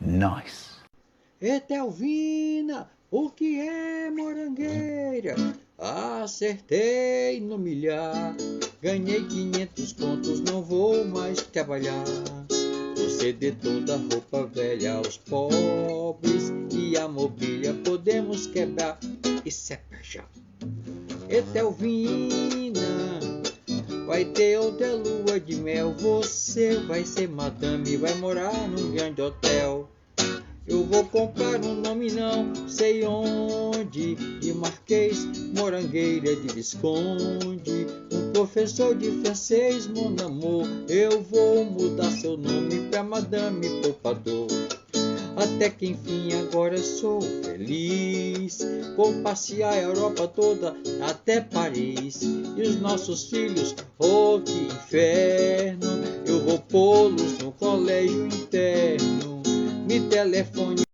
Nice. Etelvina, o que é morangueira? Acertei no milhar, ganhei 500 contos, não vou mais trabalhar. Você dê toda a roupa velha aos pobres e a mobília podemos quebrar. Isso é pra já. Etelvina, vai ter outra lua de mel. Você vai ser madame e vai morar num grande hotel. Eu vou comprar um nome não sei onde, de Marquês, Morangueira de Visconde, um professor de francês, mon amour. Eu vou mudar seu nome pra Madame Poupador. Até que enfim agora sou feliz. Vou passear a Europa toda até Paris. E os nossos filhos, oh que inferno, eu vou pô-los no colégio interno. Me telefone